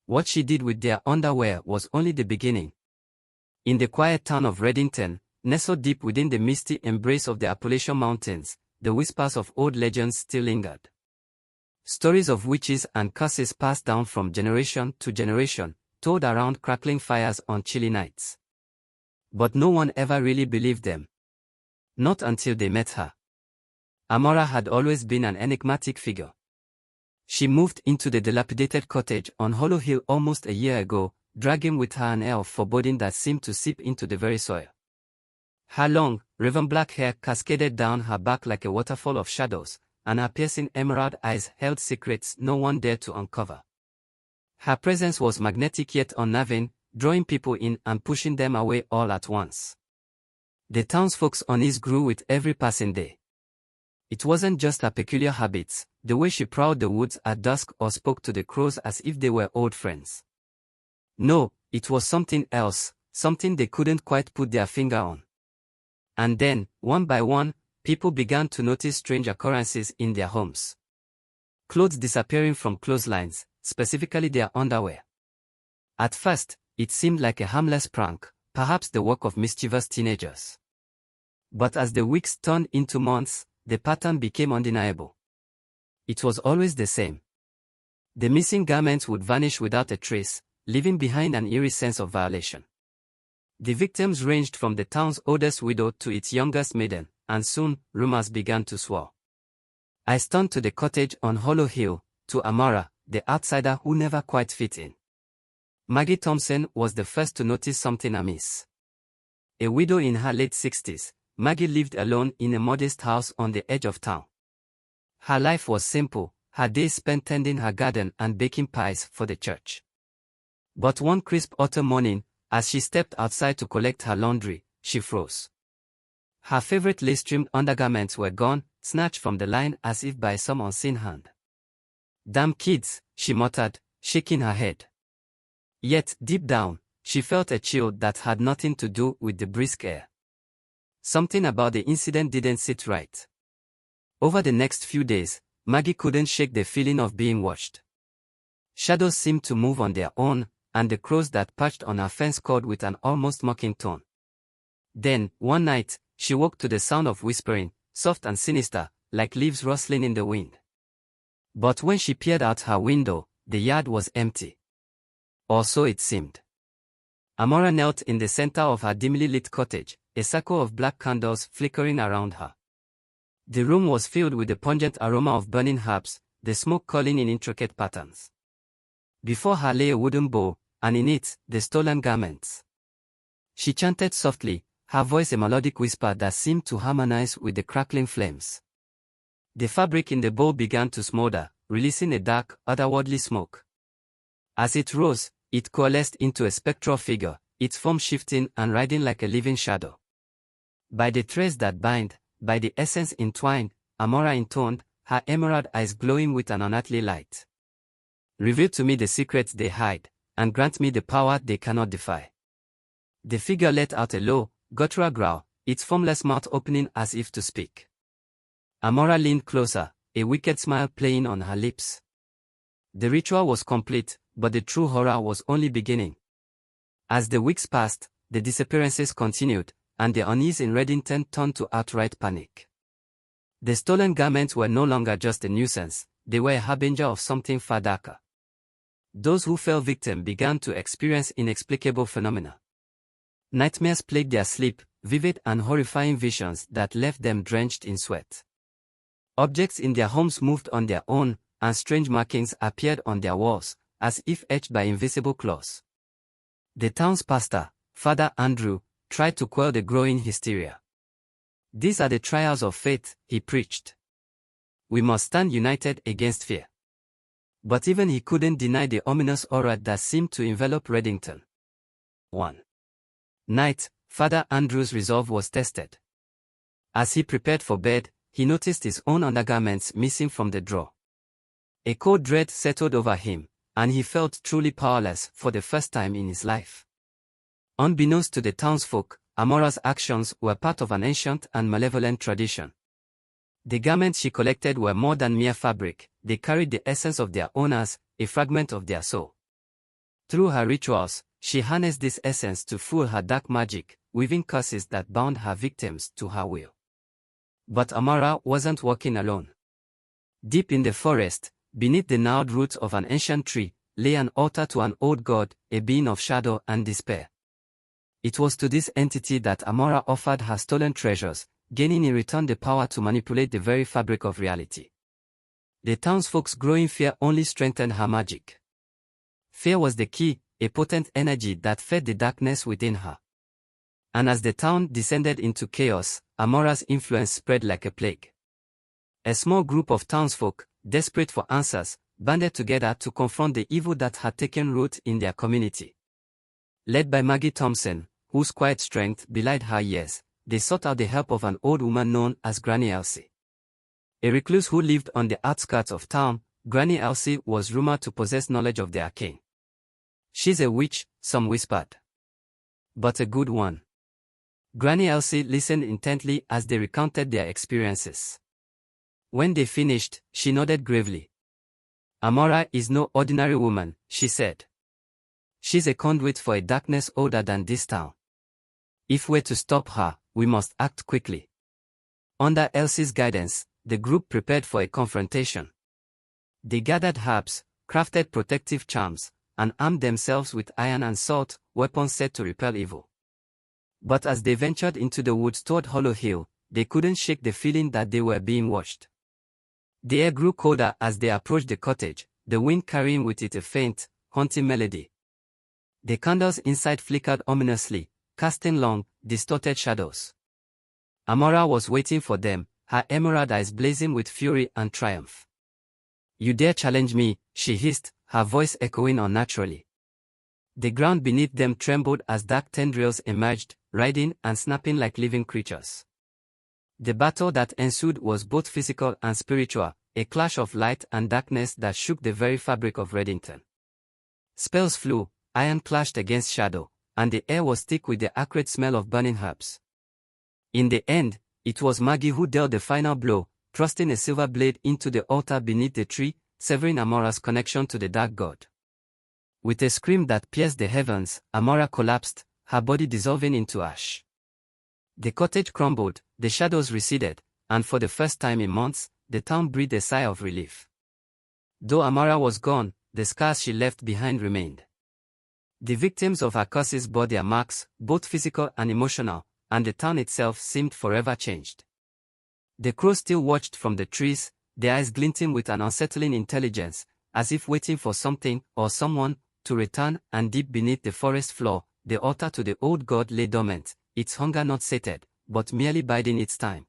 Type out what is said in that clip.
What she did with their underwear was only the beginning. In the quiet town of Reddington, nestled deep within the misty embrace of the Appalachian Mountains, the whispers of old legends still lingered. Stories of witches and curses passed down from generation to generation, told around crackling fires on chilly nights. But no one ever really believed them. Not until they met her. Amora had always been an enigmatic figure. She moved into the dilapidated cottage on Hollow Hill almost a year ago, dragging with her an air of foreboding that seemed to seep into the very soil. Her long, raven-black hair cascaded down her back like a waterfall of shadows, and her piercing emerald eyes held secrets no one dared to uncover. Her presence was magnetic yet unnerving, drawing people in and pushing them away all at once. The townsfolk's unease grew with every passing day. It wasn't just her peculiar habits, the way she prowled the woods at dusk or spoke to the crows as if they were old friends. No, it was something else, something they couldn't quite put their finger on. And then, one by one, people began to notice strange occurrences in their homes. Clothes disappearing from clotheslines, specifically their underwear. At first, it seemed like a harmless prank, perhaps the work of mischievous teenagers. But as the weeks turned into months, the pattern became undeniable. It was always the same. The missing garments would vanish without a trace, leaving behind an eerie sense of violation. The victims ranged from the town's oldest widow to its youngest maiden, and soon, rumors began to swirl. I turned to the cottage on Hollow Hill, to Amora, the outsider who never quite fit in. Maggie Thompson was the first to notice something amiss. A widow in her late 60s, Maggie lived alone in a modest house on the edge of town. Her life was simple, her days spent tending her garden and baking pies for the church. But one crisp autumn morning, as she stepped outside to collect her laundry, she froze. Her favorite lace-trimmed undergarments were gone, snatched from the line as if by some unseen hand. "Damn kids," she muttered, shaking her head. Yet, deep down, she felt a chill that had nothing to do with the brisk air. Something about the incident didn't sit right. Over the next few days, Maggie couldn't shake the feeling of being watched. Shadows seemed to move on their own, and the crows that perched on her fence cawed with an almost mocking tone. Then, one night, she woke to the sound of whispering, soft and sinister, like leaves rustling in the wind. But when she peered out her window, the yard was empty. Or so it seemed. Amora knelt in the center of her dimly lit cottage, a circle of black candles flickering around her. The room was filled with the pungent aroma of burning herbs, the smoke curling in intricate patterns. Before her lay a wooden bowl, and in it, the stolen garments. She chanted softly, her voice a melodic whisper that seemed to harmonize with the crackling flames. The fabric in the bowl began to smolder, releasing a dark, otherworldly smoke. As it rose, it coalesced into a spectral figure, its form shifting and riding like a living shadow. "By the threads that bind, by the essence entwined," Amora intoned, her emerald eyes glowing with an unearthly light. "Reveal to me the secrets they hide, and grant me the power they cannot defy." The figure let out a low, guttural growl, its formless mouth opening as if to speak. Amora leaned closer, a wicked smile playing on her lips. The ritual was complete, but the true horror was only beginning. As the weeks passed, the disappearances continued, and the unease in Reddington turned to outright panic. The stolen garments were no longer just a nuisance, they were a harbinger of something far darker. Those who fell victim began to experience inexplicable phenomena. Nightmares plagued their sleep, vivid and horrifying visions that left them drenched in sweat. Objects in their homes moved on their own, and strange markings appeared on their walls, as if etched by invisible claws. The town's pastor, Father Andrew, tried to quell the growing hysteria. "These are the trials of faith," he preached. "We must stand united against fear." But even he couldn't deny the ominous aura that seemed to envelop Reddington. One night, Father Andrew's resolve was tested. As he prepared for bed, he noticed his own undergarments missing from the drawer. A cold dread settled over him, and he felt truly powerless for the first time in his life. Unbeknownst to the townsfolk, Amora's actions were part of an ancient and malevolent tradition. The garments she collected were more than mere fabric, they carried the essence of their owners, a fragment of their soul. Through her rituals, she harnessed this essence to fuel her dark magic, weaving curses that bound her victims to her will. But Amara wasn't walking alone. Deep in the forest, beneath the gnarled roots of an ancient tree, lay an altar to an old god, a being of shadow and despair. It was to this entity that Amara offered her stolen treasures, gaining in return the power to manipulate the very fabric of reality. The townsfolk's growing fear only strengthened her magic. Fear was the key, a potent energy that fed the darkness within her. And as the town descended into chaos, Amara's influence spread like a plague. A small group of townsfolk, desperate for answers, banded together to confront the evil that had taken root in their community. Led by Maggie Thompson, whose quiet strength belied her years, they sought out the help of an old woman known as Granny Elsie. A recluse who lived on the outskirts of town, Granny Elsie was rumored to possess knowledge of the arcane. "She's a witch," some whispered. "But a good one." Granny Elsie listened intently as they recounted their experiences. When they finished, she nodded gravely. "Amara is no ordinary woman," she said. "She's a conduit for a darkness older than this town. If we're to stop her, we must act quickly." Under Elsie's guidance, the group prepared for a confrontation. They gathered herbs, crafted protective charms, and armed themselves with iron and salt, weapons set to repel evil. But as they ventured into the woods toward Hollow Hill, they couldn't shake the feeling that they were being watched. The air grew colder as they approached the cottage, the wind carrying with it a faint, haunting melody. The candles inside flickered ominously, casting long, distorted shadows. Amara was waiting for them, her emerald eyes blazing with fury and triumph. "You dare challenge me," she hissed, her voice echoing unnaturally. The ground beneath them trembled as dark tendrils emerged, writhing and snapping like living creatures. The battle that ensued was both physical and spiritual, a clash of light and darkness that shook the very fabric of Reddington. Spells flew, iron clashed against shadow, and the air was thick with the acrid smell of burning herbs. In the end, it was Maggie who dealt the final blow, thrusting a silver blade into the altar beneath the tree, severing Amara's connection to the dark god. With a scream that pierced the heavens, Amara collapsed, her body dissolving into ash. The cottage crumbled, the shadows receded, and for the first time in months, the town breathed a sigh of relief. Though Amara was gone, the scars she left behind remained. The victims of her curses bore their marks, both physical and emotional, and the town itself seemed forever changed. The crows still watched from the trees, their eyes glinting with an unsettling intelligence, as if waiting for something or someone to return, and deep beneath the forest floor, the altar to the old god lay dormant, its hunger not sated, but merely biding its time.